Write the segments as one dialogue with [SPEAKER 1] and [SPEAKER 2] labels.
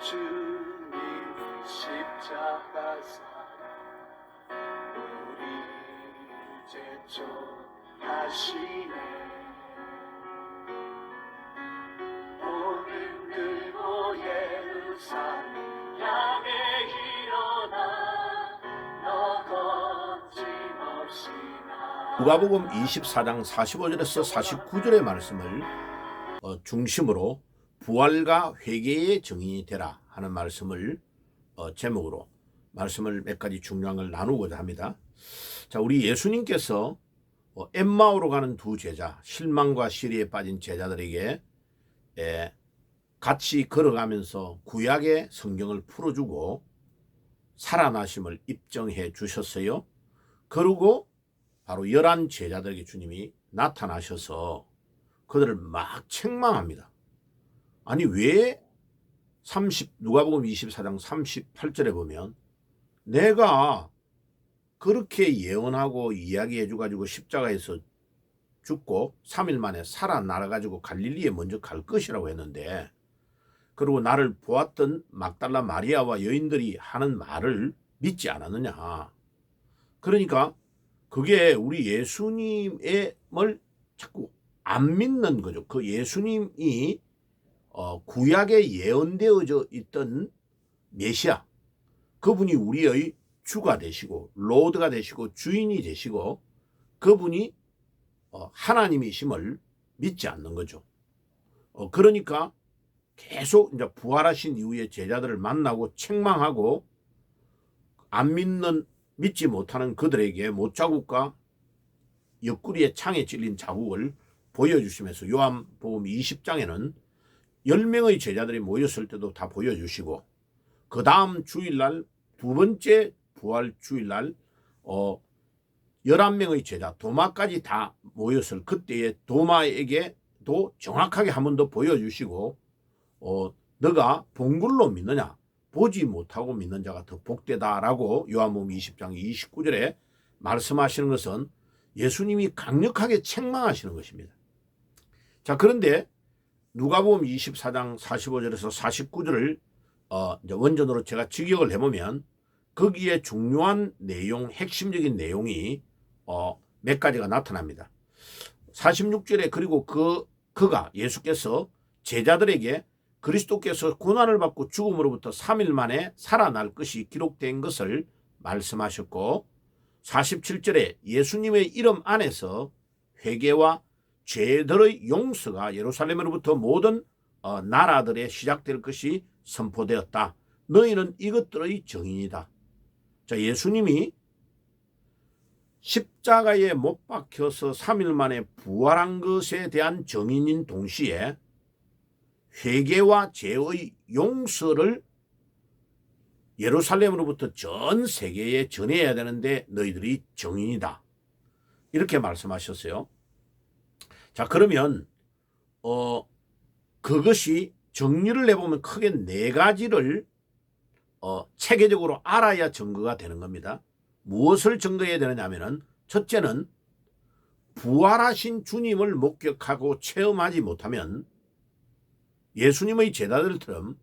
[SPEAKER 1] 주님 십자가사 우리 제초하시네. 오늘 들고 예루살렘 향해 일어나 너 거침없이 나.
[SPEAKER 2] 누가복음 24장 45절에서 49절의 말씀을 중심으로 부활과 회개의 증인이 되라 하는 말씀을 제목으로 말씀을 몇 가지 중요한 걸 나누고자 합니다. 자, 우리 예수님께서 엠마오로 가는 두 제자, 실망과 시리에 빠진 제자들에게 같이 걸어가면서 구약의 성경을 풀어주고 살아나심을 입증해 주셨어요. 그리고 바로 11 제자들에게 주님이 나타나셔서 그들을 막 책망합니다. 아니 왜 누가복음 24장 38절에 보면 내가 그렇게 예언하고 이야기해 주가지고 십자가에서 죽고 3일 만에 살아나가지고 갈릴리에 먼저 갈 것이라고 했는데, 그리고 나를 보았던 막달라 마리아와 여인들이 하는 말을 믿지 않았느냐. 그러니까 그게 우리 예수님을 자꾸 안 믿는 거죠. 그 예수님이 구약에 예언되어져 있던 메시아, 그분이 우리의 주가 되시고 로드가 되시고 주인이 되시고 그분이 하나님이심을 믿지 않는 거죠. 그러니까 계속 이제 부활하신 이후에 제자들을 만나고 책망하고 안 믿지 못하는 그들에게 못자국과 옆구리에 창에 찔린 자국을 보여주시면서 요한복음 20장에는 10명의 제자들이 모였을 때도 다 보여주시고, 그 다음 주일날 두 번째 부활 주일날 11명의 제자 도마까지 다 모였을 그때의 도마에게도 정확하게 한 번 더 보여주시고, 너가 본 걸로 믿느냐 보지 못하고 믿는 자가 더 복되다라고 요한복음 20장 29절에 말씀하시는 것은 예수님이 강력하게 책망하시는 것입니다. 자, 그런데 누가복음 24장 45절에서 49절을 이제 원전으로 제가 직역을 해보면 거기에 중요한 내용, 핵심적인 내용이 몇 가지가 나타납니다. 46절에 그리고 그가 예수께서 제자들에게 그리스도께서 고난을 받고 죽음으로부터 3일 만에 살아날 것이 기록된 것을 말씀하셨고, 47절에 예수님의 이름 안에서 회개와 죄들의 용서가 예루살렘으로부터 모든 나라들에 시작될 것이 선포되었다. 너희는 이것들의 증인이다. 자, 예수님이 십자가에 못 박혀서 3일 만에 부활한 것에 대한 증인인 동시에 회개와 죄의 용서를 예루살렘으로부터 전 세계에 전해야 되는데 너희들이 증인이다. 이렇게 말씀하셨어요. 자, 그러면 그것이 정리를 해보면 크게 4가지를 체계적으로 알아야 증거가 되는 겁니다. 무엇을 증거해야 되느냐 하면은, 첫째는 부활하신 주님을 목격하고 체험하지 못하면 예수님의 제자들처럼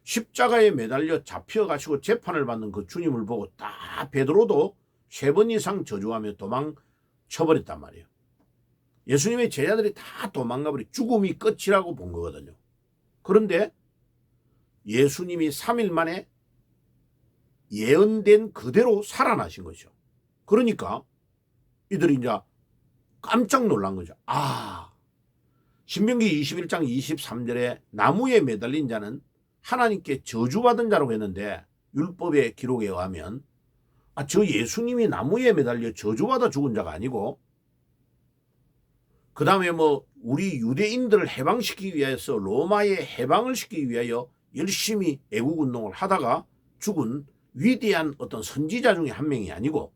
[SPEAKER 2] 십자가에 매달려 잡혀가시고 재판을 받는 그 주님을 보고 다 베드로도 3번 이상 저주하며 도망쳐버렸단 말이에요. 예수님의 제자들이 다 도망가버리 죽음이 끝이라고 본 거거든요. 그런데 예수님이 3일 만에 예언된 그대로 살아나신 거죠. 그러니까 이들이 이제 깜짝 놀란 거죠. 신명기 21장 23절에 나무에 매달린 자는 하나님께 저주받은 자라고 했는데, 율법의 기록에 의하면 저 예수님이 나무에 매달려 저주받아 죽은 자가 아니고, 그 다음에 우리 유대인들을 해방시키기 위해서 로마의 해방을 시키기 위하여 열심히 애국운동을 하다가 죽은 위대한 어떤 선지자 중에 한 명이 아니고,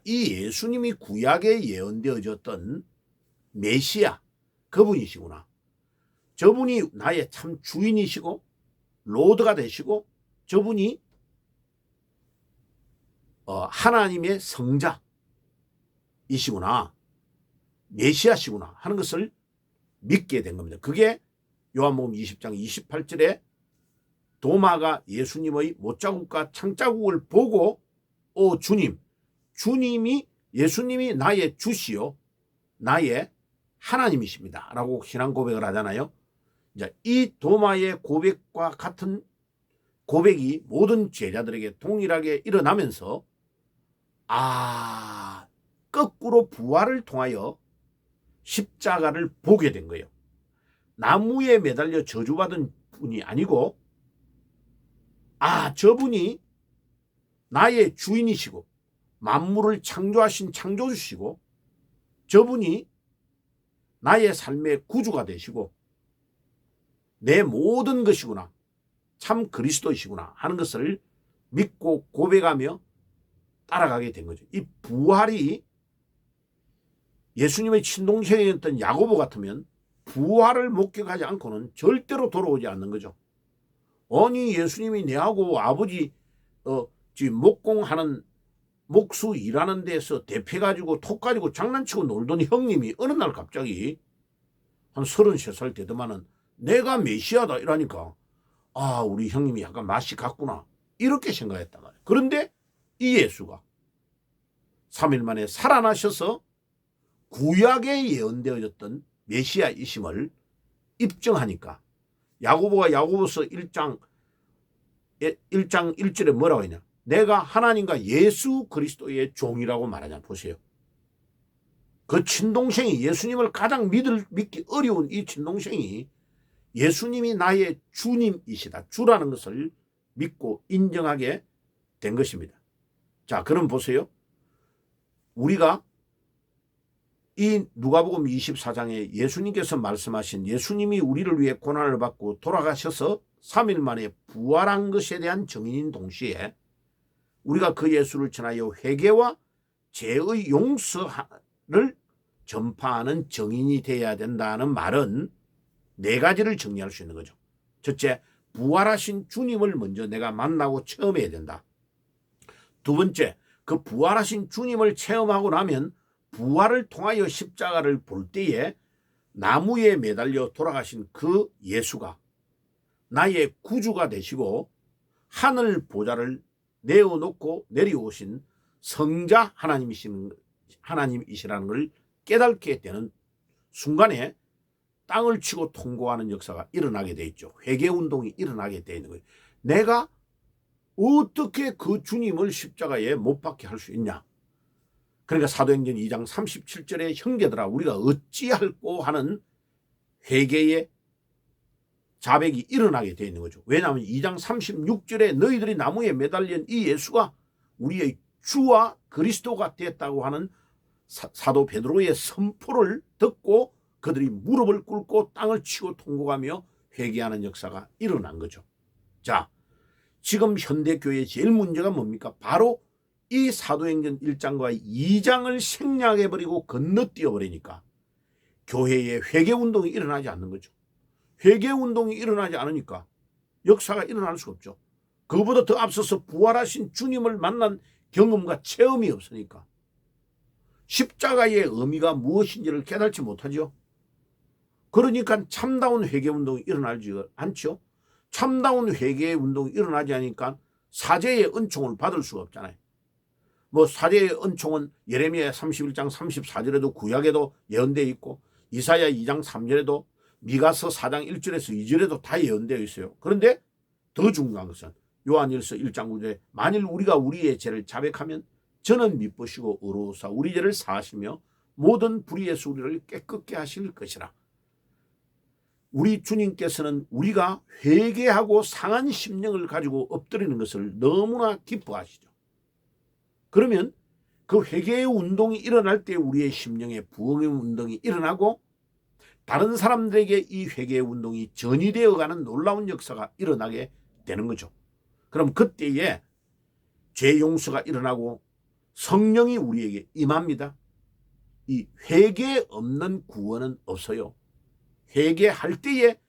[SPEAKER 2] 이 예수님이 구약에 예언되어졌던 메시아, 그분이시구나. 저분이 나의 참 주인이시고 로드가 되시고 저분이 하나님의 성자이시구나, 메시아시구나 하는 것을 믿게 된 겁니다. 그게 요한복음 20장 28절에 도마가 예수님의 못자국과 창자국을 보고 주님이 예수님이 나의 주시요 나의 하나님이십니다 라고 신앙 고백을 하잖아요. 이제 이 도마의 고백과 같은 고백이 모든 제자들에게 동일하게 일어나면서 거꾸로 부활을 통하여 십자가를 보게 된 거예요. 나무에 매달려 저주받은 분이 아니고 저분이 나의 주인이시고 만물을 창조하신 창조주시고 저분이 나의 삶의 구주가 되시고 내 모든 것이구나, 참 그리스도이시구나 하는 것을 믿고 고백하며 따라가게 된 거죠. 이 부활이 예수님의 친동생이었던 야고보 같으면 부활을 목격하지 않고는 절대로 돌아오지 않는 거죠. 아니 예수님이 내하고 아버지 지금 목공하는 목수 일하는 데서 대패 가지고 톡 가지고 장난치고 놀던 형님이 어느 날 갑자기 한 33살 되더만은 내가 메시아다 이러니까 우리 형님이 약간 맛이 갔구나 이렇게 생각했단 말이에요. 그런데 이 예수가 3일 만에 살아나셔서 구약에 예언되어졌던 메시아이심을 입증하니까 야고보가 야고보서 1장 1절에 뭐라고 했냐, 내가 하나님과 예수 그리스도의 종이라고 말하냐. 보세요. 그 친동생이 예수님을 가장 믿기 어려운 이 친동생이 예수님이 나의 주님이시다, 주라는 것을 믿고 인정하게 된 것입니다. 자, 그럼 보세요. 우리가 이 누가복음 24장에 예수님께서 말씀하신 예수님이 우리를 위해 고난을 받고 돌아가셔서 3일 만에 부활한 것에 대한 증인인 동시에 우리가 그 예수를 전하여 회개와 죄의 용서를 전파하는 증인이 되어야 된다는 말은 네 가지를 정리할 수 있는 거죠. 첫째, 부활하신 주님을 먼저 내가 만나고 체험해야 된다. 두 번째, 그 부활하신 주님을 체험하고 나면 부활을 통하여 십자가를 볼 때에 나무에 매달려 돌아가신 그 예수가 나의 구주가 되시고 하늘 보좌를 내어놓고 내려오신 성자 하나님이시라는 걸 깨닫게 되는 순간에 땅을 치고 통고하는 역사가 일어나게 돼 있죠. 회개운동이 일어나게 돼 있는 거예요. 내가 어떻게 그 주님을 십자가에 못 박게 할 수 있냐. 그러니까 사도행전 2장 37절에 형제들아 우리가 어찌할꼬 하는 회개의 자백이 일어나게 되어 있는 거죠. 왜냐하면 2장 36절에 너희들이 나무에 매달린 이 예수가 우리의 주와 그리스도가 됐다고 하는 사도 베드로의 선포를 듣고 그들이 무릎을 꿇고 땅을 치고 통곡하며 회개하는 역사가 일어난 거죠. 자, 지금 현대교회의 제일 문제가 뭡니까? 바로 이 사도행전 1장과 2장을 생략해버리고 건너뛰어버리니까 교회에 회개운동이 일어나지 않는 거죠. 회개운동이 일어나지 않으니까 역사가 일어날 수 없죠. 그보다 더 앞서서 부활하신 주님을 만난 경험과 체험이 없으니까 십자가의 의미가 무엇인지를 깨닫지 못하죠. 그러니까 참다운 회개운동이 일어나지 않죠. 참다운 회개운동이 일어나지 않으니까 사제의 은총을 받을 수가 없잖아요. 사제의 은총은 예레미야 31장 34절에도 구약에도 예언되어 있고 이사야 2장 3절에도 미가서 4장 1절에서 2절에도 다 예언되어 있어요. 그런데 더 중요한 것은 요한일서 1장 9절에 만일 우리가 우리의 죄를 자백하면 저는 미쁘시고 의로우사 우리 죄를 사하시며 모든 불의에서 우리를 깨끗게 하실 것이라. 우리 주님께서는 우리가 회개하고 상한 심령을 가지고 엎드리는 것을 너무나 기뻐하시죠. 그러면 그 회개의 운동이 일어날 때 우리의 심령에 부흥의 운동이 일어나고 다른 사람들에게 이 회개의 운동이 전이되어가는 놀라운 역사가 일어나게 되는 거죠. 그럼 그때에 죄 용서가 일어나고 성령이 우리에게 임합니다. 이 회개 없는 구원은 없어요. 회개할 때에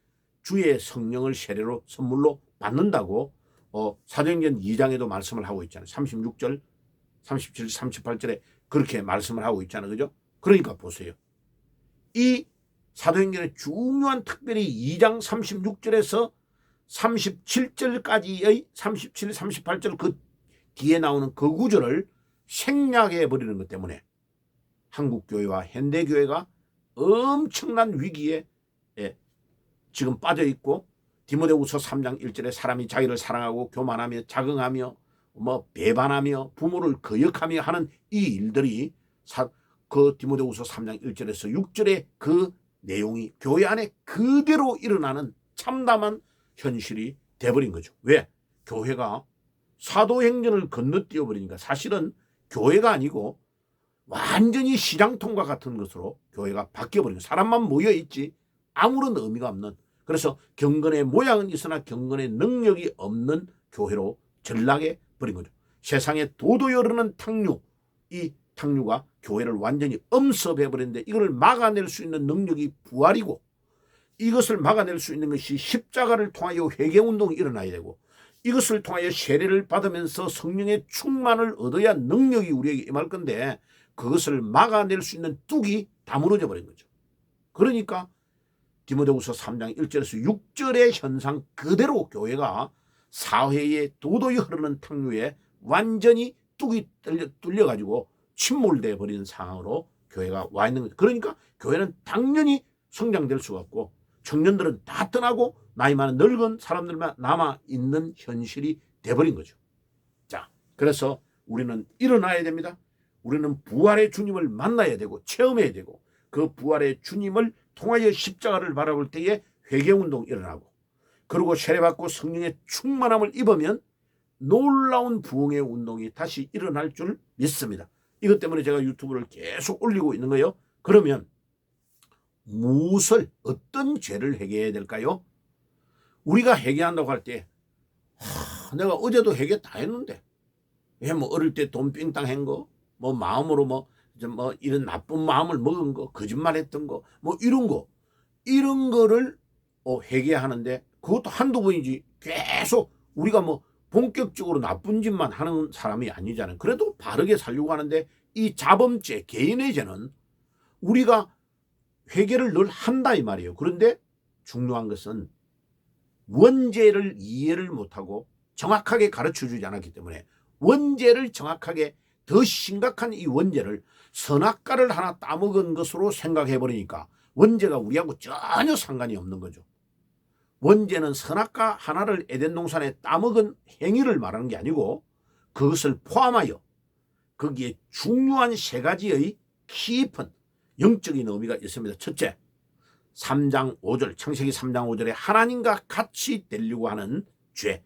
[SPEAKER 2] 주의 성령을 세례로 선물로 받는다고 사도행전 2장에도 말씀을 하고 있잖아요. 36절, 37, 38절에 그렇게 말씀을 하고 있잖아요. 그죠? 그러니까 보세요. 이 사도행전의 중요한 특별히 2장 36절에서 37절까지의 37, 38절 그 뒤에 나오는 그 구절을 생략해 버리는 것 때문에 한국교회와 현대교회가 엄청난 위기에 지금 빠져 있고, 디모데후서 3장 1절에 사람이 자기를 사랑하고 교만하며 자긍하며 배반하며 부모를 거역하며 하는 이 일들이 그 디모데후서 3장 1절에서 6절의 그 내용이 교회 안에 그대로 일어나는 참담한 현실이 돼버린 거죠. 왜? 교회가 사도행전을 건너뛰어 버리니까. 사실은 교회가 아니고 완전히 시장통과 같은 것으로 교회가 바뀌어버린 거예요. 사람만 모여있지 아무런 의미가 없는, 그래서 경건의 모양은 있으나 경건의 능력이 없는 교회로 전락해 버린 거죠. 세상에 도도 여르는 탕류, 이 탕류가 교회를 완전히 엄습해버렸는데, 이걸 막아낼 수 있는 능력이 부활이고, 이것을 막아낼 수 있는 것이 십자가를 통하여 회개운동이 일어나야 되고, 이것을 통하여 세례를 받으면서 성령의 충만을 얻어야 능력이 우리에게 임할 건데, 그것을 막아낼 수 있는 뚝이 다 무너져 버린 거죠. 그러니까 디모데후서 3장 1절에서 6절의 현상 그대로 교회가 사회의 도도히 흐르는 탕류에 완전히 뚝이 뚫려가지고 침몰돼 버리는 상황으로 교회가 와 있는 거죠. 그러니까 교회는 당연히 성장될 수가 없고, 청년들은 다 떠나고 나이 많은 늙은 사람들만 남아있는 현실이 돼버린 거죠. 자, 그래서 우리는 일어나야 됩니다. 우리는 부활의 주님을 만나야 되고 체험해야 되고, 그 부활의 주님을 통하여 십자가를 바라볼 때에 회개운동이 일어나고, 그리고 세례받고 성령의 충만함을 입으면 놀라운 부흥의 운동이 다시 일어날 줄 믿습니다. 이것 때문에 제가 유튜브를 계속 올리고 있는 거예요. 그러면 무엇을, 어떤 죄를 회개해야 될까요? 우리가 회개한다고 할 때, 내가 어제도 회개 다 했는데, 왜 어릴 때 돈 삥땅 한 거, 마음으로 이런 나쁜 마음을 먹은 거, 거짓말했던 거, 이런 거를 회개하는데, 그것도 한두 번이지 계속 우리가 본격적으로 나쁜 짓만 하는 사람이 아니잖아요. 그래도 바르게 살려고 하는데, 이 자범죄, 개인의 죄는 우리가 회개를 늘 한다 이 말이에요. 그런데 중요한 것은 원죄를 이해를 못하고 정확하게 가르쳐주지 않았기 때문에, 원죄를 정확하게, 더 심각한 이 원죄를 선악과를 하나 따먹은 것으로 생각해버리니까 원죄가 우리하고 전혀 상관이 없는 거죠. 원죄는 선악과 하나를 에덴 동산에 따먹은 행위를 말하는 게 아니고, 그것을 포함하여 거기에 중요한 세 가지의 깊은 영적인 의미가 있습니다. 첫째, 3장 5절, 창세기 3장 5절에 하나님과 같이 되려고 하는 죄,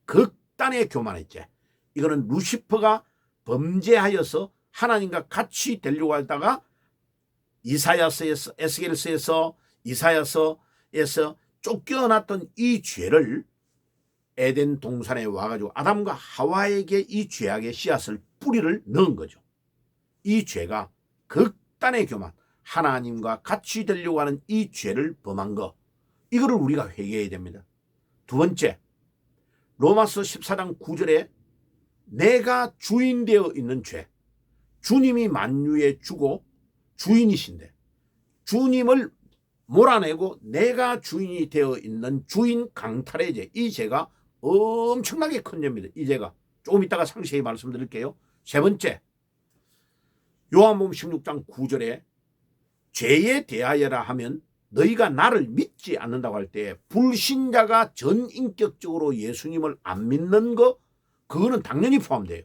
[SPEAKER 2] 극단의 교만의 죄. 이거는 루시퍼가 범죄하여서 하나님과 같이 되려고 하다가 이사야서에서, 에스겔서에서, 이사야서에서 쫓겨났던 이 죄를 에덴 동산에 와가지고 아담과 하와에게 이 죄악의 씨앗을, 뿌리를 넣은 거죠. 이 죄가 극단의 교만, 하나님과 같이 되려고 하는 이 죄를 범한 거, 이거를 우리가 회개해야 됩니다. 두 번째, 로마서 14장 9절에 내가 주인 되어 있는 죄, 주님이 만유의 주고 주인이신데 주님을 몰아내고 내가 주인이 되어 있는 주인 강탈의 죄, 이 죄가 엄청나게 큰 죄입니다. 이 죄가 조금 이따가 상세히 말씀드릴게요. 세 번째, 요한복음 16장 9절에 죄에 대하여라 하면 너희가 나를 믿지 않는다고 할 때, 불신자가 전인격적으로 예수님을 안 믿는 거, 그거는 당연히 포함돼요.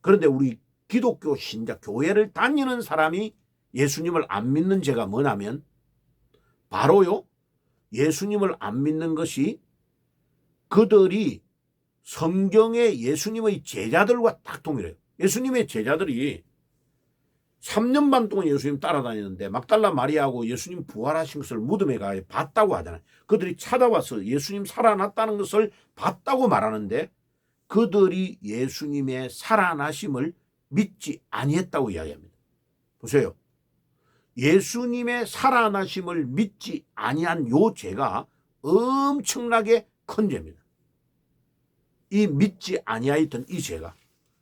[SPEAKER 2] 그런데 우리 기독교 신자, 교회를 다니는 사람이 예수님을 안 믿는 죄가 뭐냐면, 바로요, 예수님을 안 믿는 것이 그들이 성경의 예수님의 제자들과 딱 동일해요. 예수님의 제자들이 3년 반 동안 예수님 따라다니는데 막달라 마리아하고 예수님 부활하신 것을 무덤에 가 봤다고 하잖아요. 그들이 찾아와서 예수님 살아났다는 것을 봤다고 말하는데, 그들이 예수님의 살아나심을 믿지 아니했다고 이야기합니다. 보세요. 예수님의 살아나심을 믿지 아니한 요 죄가 엄청나게 큰 죄입니다. 이 믿지 아니하였던 이 죄가.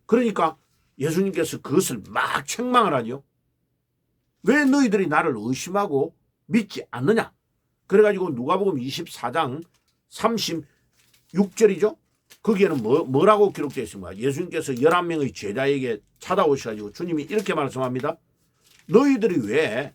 [SPEAKER 2] 그러니까 예수님께서 그것을 막 책망을 하죠. 왜 너희들이 나를 의심하고 믿지 않느냐. 그래가지고 누가복음 24장 6절이죠. 거기에는 뭐라고 기록되어 있습니까? 예수님께서 11명의 제자에게 찾아오셔가지고 주님이 이렇게 말씀합니다. 너희들이 왜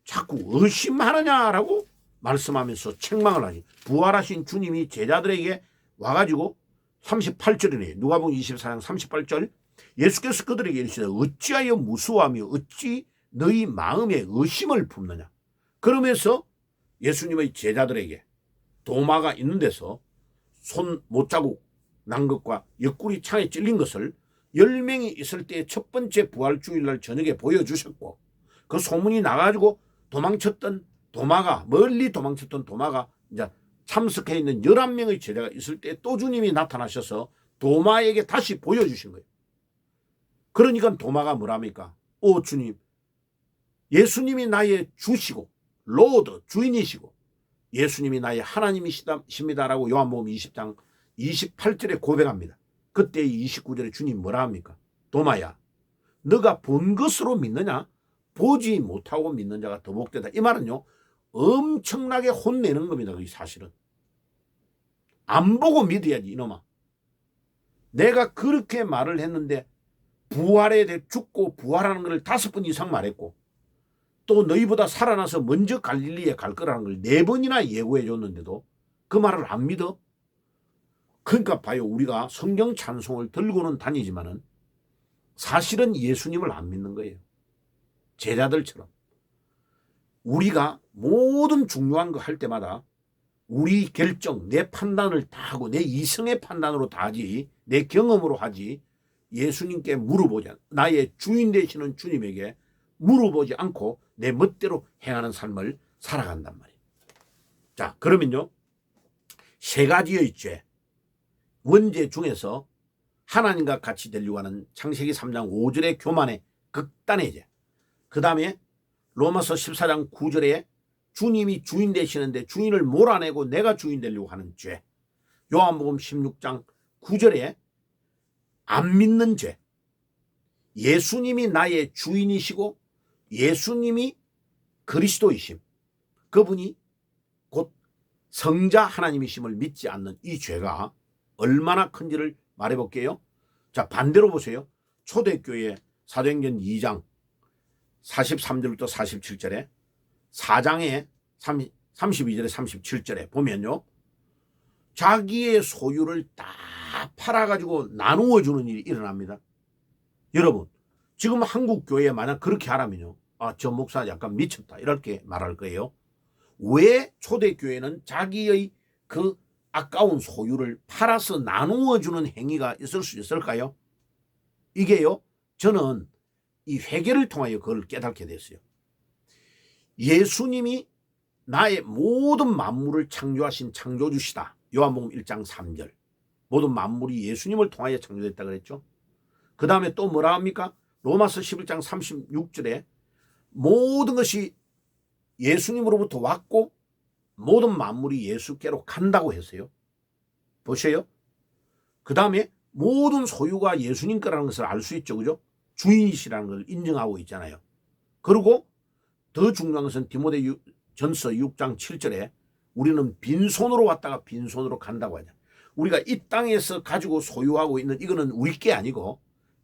[SPEAKER 2] 자꾸 의심하느냐라고 말씀하면서 책망을 하니, 부활하신 주님이 제자들에게 와가지고 38절이네. 누가복음 24장 38절. 예수께서 그들에게 이르시되 어찌하여 무수하며 어찌 너희 마음에 의심을 품느냐. 그러면서 예수님의 제자들에게 도마가 있는 데서 손 못자국 난 것과 옆구리 창에 찔린 것을 10명이 있을 때 첫 번째 부활주일날 저녁에 보여주셨고, 그 소문이 나가지고 도망쳤던 도마가, 멀리 도망쳤던 도마가 이제 참석해 있는 11명의 제자가 있을 때 또 주님이 나타나셔서 도마에게 다시 보여주신 거예요. 그러니까 도마가 뭐랍니까? 오 주님, 예수님이 나의 주시고 로드 주인이시고 예수님이 나의 하나님이십니다라고 요한복음 20장 28절에 고백합니다. 그때 29절에 주님 뭐라 합니까? 도마야, 너가 본 것으로 믿느냐? 보지 못하고 믿는 자가 더 복되다. 이 말은요, 엄청나게 혼내는 겁니다. 이 사실은 안 보고 믿어야지 이놈아. 내가 그렇게 말을 했는데 부활에 대해 죽고 부활하는 걸 5번 이상 말했고, 또 너희보다 살아나서 먼저 갈릴리에 갈 거라는 걸 4번이나 예고해 줬는데도 그 말을 안 믿어? 그러니까 봐요, 우리가 성경 찬송을 들고는 다니지만은 사실은 예수님을 안 믿는 거예요. 제자들처럼 우리가 모든 중요한 거 할 때마다 우리 결정, 내 판단을 다 하고 내 이성의 판단으로 다 하지, 내 경험으로 하지, 예수님께 물어보지, 나의 주인 되시는 주님에게 물어보지 않고 내 멋대로 행하는 삶을 살아간단 말이에요. 자, 그러면요, 3가지의 죄, 원죄 중에서 하나님과 같이 되려고 하는 창세기 3장 5절의 교만의 극단의 죄, 그 다음에 로마서 14장 9절에 주님이 주인 되시는데 주인을 몰아내고 내가 주인 되려고 하는 죄, 요한복음 16장 9절에 안 믿는 죄, 예수님이 나의 주인이시고 예수님이 그리스도이심, 그분이 곧 성자 하나님이심을 믿지 않는 이 죄가 얼마나 큰지를 말해볼게요. 자, 반대로 보세요. 초대교회 사도행전 2장 43절부터 47절에 4장에 32절에 37절에 보면요, 자기의 소유를 다 팔아가지고 나누어 주는 일이 일어납니다. 여러분, 지금 한국 교회에 만약 그렇게 하라면요, 아, 저 목사 약간 미쳤다 이렇게 말할 거예요. 왜 초대교회는 자기의 그 아까운 소유를 팔아서 나누어 주는 행위가 있을 수 있을까요? 이게요, 저는 이 회개를 통하여 그걸 깨닫게 됐어요. 예수님이 나의 모든 만물을 창조하신 창조주시다. 요한복음 1장 3절. 모든 만물이 예수님을 통하여 창조됐다 그랬죠. 그 다음에 또 뭐라 합니까? 로마서 11장 36절에 모든 것이 예수님으로부터 왔고 모든 만물이 예수께로 간다고 했어요. 보세요. 그 다음에 모든 소유가 예수님 거라는 것을 알 수 있죠. 그죠? 주인이시라는 걸 인정하고 있잖아요. 그리고 더 중요한 것은 디모데전서 6장 7절에 우리는 빈손으로 왔다가 빈손으로 간다고 하죠. 우리가 이 땅에서 가지고 소유하고 있는 이거는 우리 게 아니고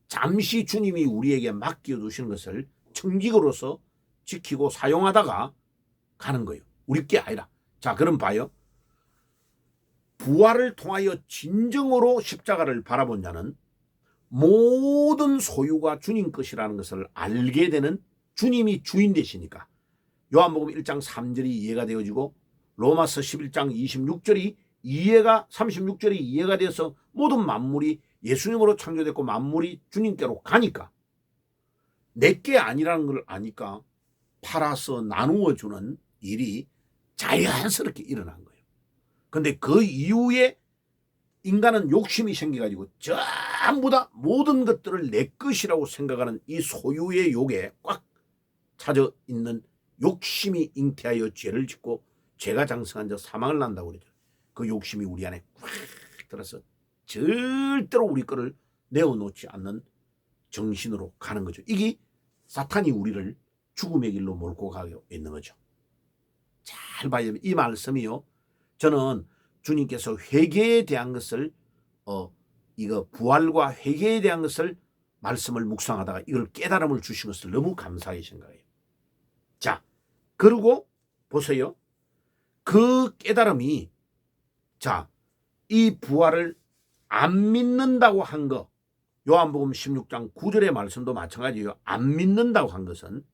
[SPEAKER 2] 잠시 주님이 우리에게 맡겨두시는 것을 청직으로서 지키고 사용하다가 가는 거예요. 우리 게 아니라. 자, 그럼 봐요. 부활을 통하여 진정으로 십자가를 바라본 자는 모든 소유가 주님 것이라는 것을 알게 되는, 주님이 주인 되시니까 요한복음 1장 3절이 이해가 되어지고 로마서 11장 36절이 이해가 돼서 모든 만물이 예수님으로 창조됐고 만물이 주님께로 가니까, 내게 아니라는 걸 아니까 팔아서 나누어 주는 일이 자연스럽게 일어난 거예요. 근데 그 이후에 인간은 욕심이 생겨가지고 전부 다 모든 것들을 내 것이라고 생각하는 이 소유의 욕에 꽉 차져 있는 욕심이 잉태하여 죄를 짓고 죄가 장성한 자 사망을 난다고 그러죠. 그 욕심이 우리 안에 꽉 들어서 절대로 우리 거를 내어놓지 않는 정신으로 가는 거죠. 이게 사탄이 우리를 죽음의 길로 몰고 가고 있는 거죠. 잘 봐야 됩니다. 이 말씀이요, 저는 주님께서 회개에 대한 것을 이거 부활과 회개에 대한 것을 말씀을 묵상하다가 이걸 깨달음을 주신 것을 너무 감사하게 생각해요. 자, 그리고 보세요. 그 깨달음이 자, 이 부활을 안 믿는다고 한 거, 요한복음 16장 9절의 말씀도 마찬가지예요. 안 믿는다고 한 것은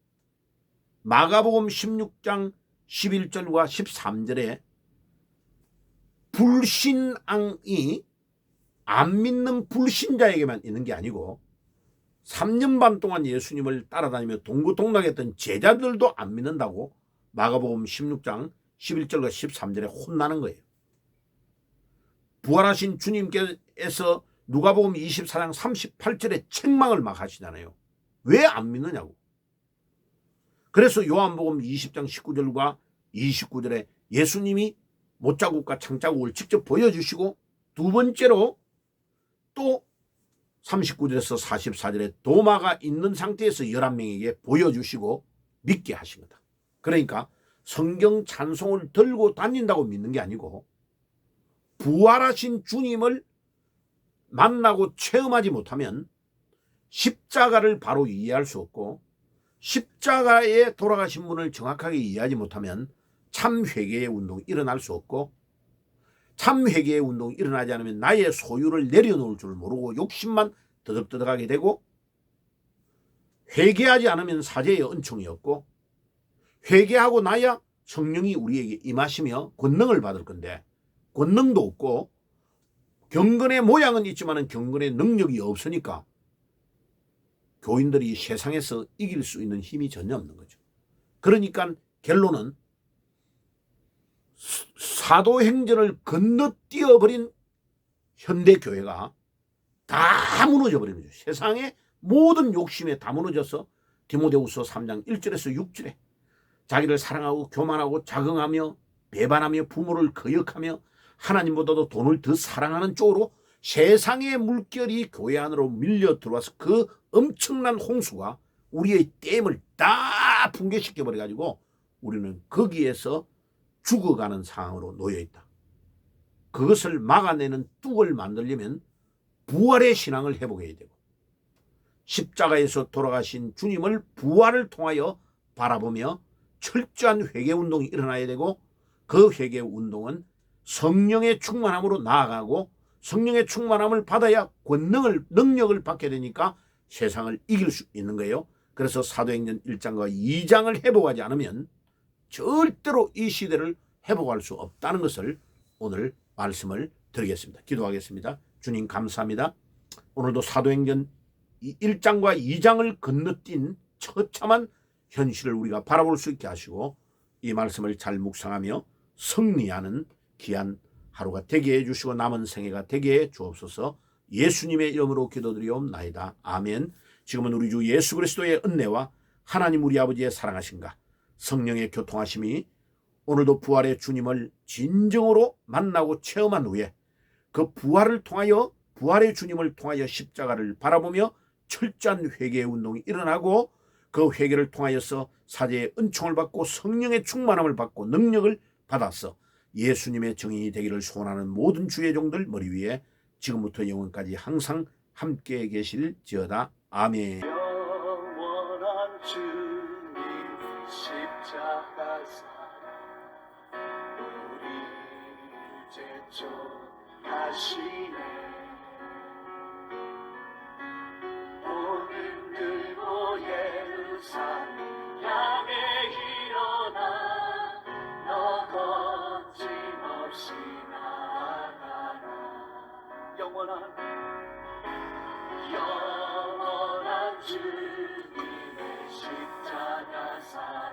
[SPEAKER 2] 마가복음 16장 11절과 13절에 불신앙이 안 믿는 불신자에게만 있는 게 아니고 3년 반 동안 예수님을 따라다니며 동고동락했던 제자들도 안 믿는다고 마가복음 16장 11절과 13절에 혼나는 거예요. 부활하신 주님께서 누가복음 24장 38절에 책망을 막 하시잖아요. 왜 안 믿느냐고. 그래서 요한복음 20장 19절과 29절에 예수님이 못자국과 창자국을 직접 보여주시고 두 번째로 또 39절에서 44절에 도마가 있는 상태에서 11명에게 보여주시고 믿게 하신 거다. 그러니까 성경 찬송을 들고 다닌다고 믿는 게 아니고 부활하신 주님을 만나고 체험하지 못하면 십자가를 바로 이해할 수 없고 십자가에 돌아가신 분을 정확하게 이해하지 못하면 참 회개의 운동이 일어날 수 없고 참 회개의 운동이 일어나지 않으면 나의 소유를 내려놓을 줄 모르고 욕심만 더덕더덕하게 되고 회개하지 않으면 사죄의 은총이 없고 회개하고 나야 성령이 우리에게 임하시며 권능을 받을 건데 권능도 없고 경건의 모양은 있지만 경건의 능력이 없으니까 교인들이 세상에서 이길 수 있는 힘이 전혀 없는 거죠. 그러니까 결론은 사도행전을 건너뛰어버린 현대교회가 다 무너져버리는 거죠. 세상의 모든 욕심에 다 무너져서 디모데후서 3장 1절에서 6절에 자기를 사랑하고 교만하고 자긍하며 배반하며 부모를 거역하며 하나님보다도 돈을 더 사랑하는 쪽으로 세상의 물결이 교회 안으로 밀려 들어와서 그 엄청난 홍수가 우리의 댐을 다 붕괴시켜 버려 가지고 우리는 거기에서 죽어가는 상황으로 놓여 있다. 그것을 막아내는 뚝을 만들려면 부활의 신앙을 회복해야 되고 십자가에서 돌아가신 주님을 부활을 통하여 바라보며 철저한 회개운동이 일어나야 되고 그 회개운동은 성령의 충만함으로 나아가고 성령의 충만함을 받아야 권능을 능력을 받게 되니까 세상을 이길 수 있는 거예요. 그래서 사도행전 1장과 2장을 회복하지 않으면 절대로 이 시대를 회복할 수 없다는 것을 오늘 말씀을 드리겠습니다. 기도하겠습니다. 주님 감사합니다. 오늘도 사도행전 1장과 2장을 건너뛴 처참한 현실을 우리가 바라볼 수 있게 하시고 이 말씀을 잘 묵상하며 승리하는 귀한 하루가 되게 해주시고 남은 생애가 되게 해 주옵소서. 예수님의 이름으로 기도드리옵나이다. 아멘. 지금은 우리 주 예수 그리스도의 은혜와 하나님 우리 아버지의 사랑하심과 성령의 교통하심이 오늘도 부활의 주님을 진정으로 만나고 체험한 후에 그 부활을 통하여 부활의 주님을 통하여 십자가를 바라보며 철저한 회개의 운동이 일어나고 그 회개를 통하여서 사죄의 은총을 받고 성령의 충만함을 받고 능력을 받아서 예수님의 증인이 되기를 소원하는 모든 주의 종들 머리 위에 지금부터 영원까지 항상 함께 계실지어다. 아멘.
[SPEAKER 1] 영원한 주님 십자가 사랑 우리 제쳐가시네. 오늘 들고 예루살렘 향해 일어나 너 거침없이 나아가라. 영원한 주님의 십자가 사랑